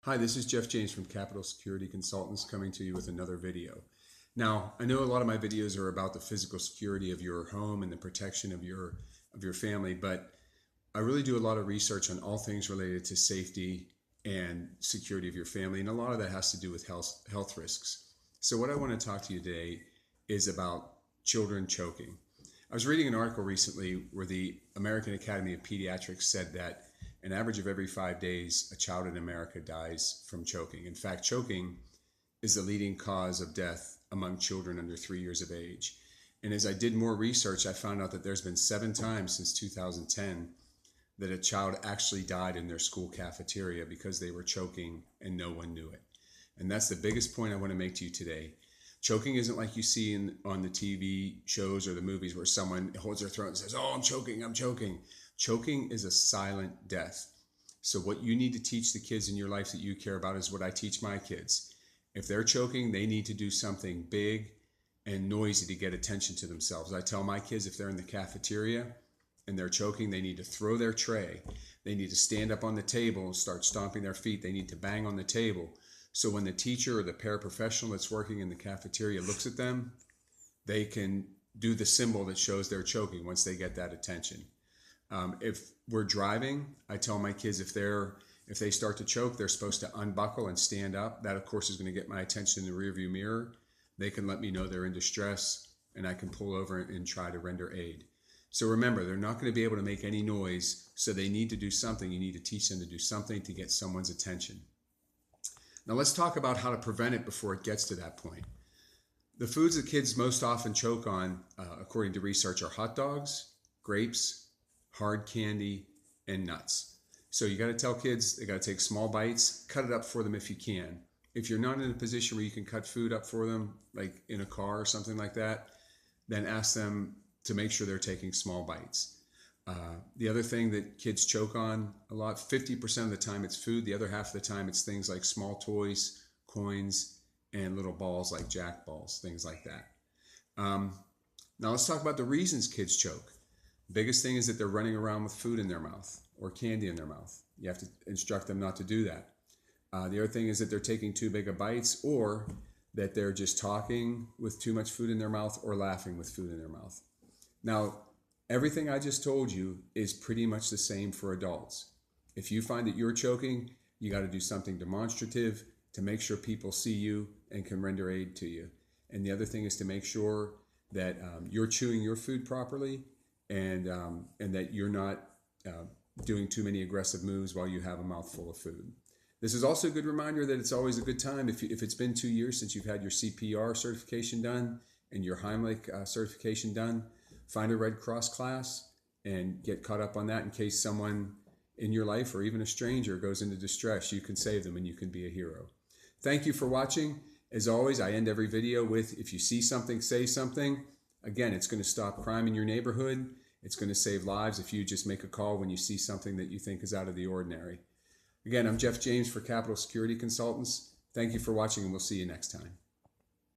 Hi, this is Jeff James from Capital Security Consultants coming to you with another video. Now, I know a lot of my videos are about the physical security of your home and the protection of your family, but I really do a lot of research on all things related to safety and security of your family, and a lot of that has to do with health risks. So what I want to talk to you today is about children choking. I was reading an article recently where the American Academy of Pediatrics said that an average of every 5 days, a child in America dies from choking. In fact, choking is the leading cause of death among children under 3 years of age. And as I did more research, I found out that there's been 7 times since 2010 that a child actually died in their school cafeteria because they were choking and no one knew it. And that's the biggest point I want to make to you today. Choking isn't like you see on the TV shows or the movies where someone holds their throat and says, "Oh, I'm choking, I'm choking." Choking is a silent death. So what you need to teach the kids in your life that you care about is what I teach my kids. If they're choking, they need to do something big and noisy to get attention to themselves. I tell my kids if they're in the cafeteria and they're choking, they need to throw their tray. They need to stand up on the table and start stomping their feet. They need to bang on the table. So when the teacher or the paraprofessional that's working in the cafeteria looks at them, they can do the symbol that shows they're choking once they get that attention. If we're driving, I tell my kids if they start to choke, they're supposed to unbuckle and stand up. That, of course, is going to get my attention in the rearview mirror. They can let me know they're in distress, and I can pull over and try to render aid. So remember, they're not going to be able to make any noise, so they need to do something. You need to teach them to do something to get someone's attention. Now let's talk about how to prevent it before it gets to that point. The foods that kids most often choke on, according to research, are hot dogs, grapes, hard candy, and nuts. So you got to tell kids they got to take small bites, cut it up for them if you can. If you're not in a position where you can cut food up for them, like in a car or something like that, then ask them to make sure they're taking small bites. The other thing that kids choke on a lot, 50% of the time it's food. The other half of the time it's things like small toys, coins, and little balls like jack balls, things like that. Now let's talk about the reasons kids choke. Biggest thing is that they're running around with food in their mouth or candy in their mouth. You have to instruct them not to do that. The other thing is that they're taking too big of bites, or that they're just talking with too much food in their mouth or laughing with food in their mouth. Now, everything I just told you is pretty much the same for adults. If you find that you're choking, you got to do something demonstrative to make sure people see you and can render aid to you. And the other thing is to make sure that you're chewing your food properly, and that you're not doing too many aggressive moves while you have a mouthful of food. This is also a good reminder that it's always a good time, if it's been 2 years since you've had your CPR certification done and your Heimlich certification done, find a Red Cross class and get caught up on that in case someone in your life or even a stranger goes into distress. You can save them and you can be a hero. Thank you for watching. As always, I end every video with, if you see something, say something. Again, it's going to stop crime in your neighborhood. It's going to save lives if you just make a call when you see something that you think is out of the ordinary. Again, I'm Jeff James for Capital Security Consultants. Thank you for watching, and we'll see you next time.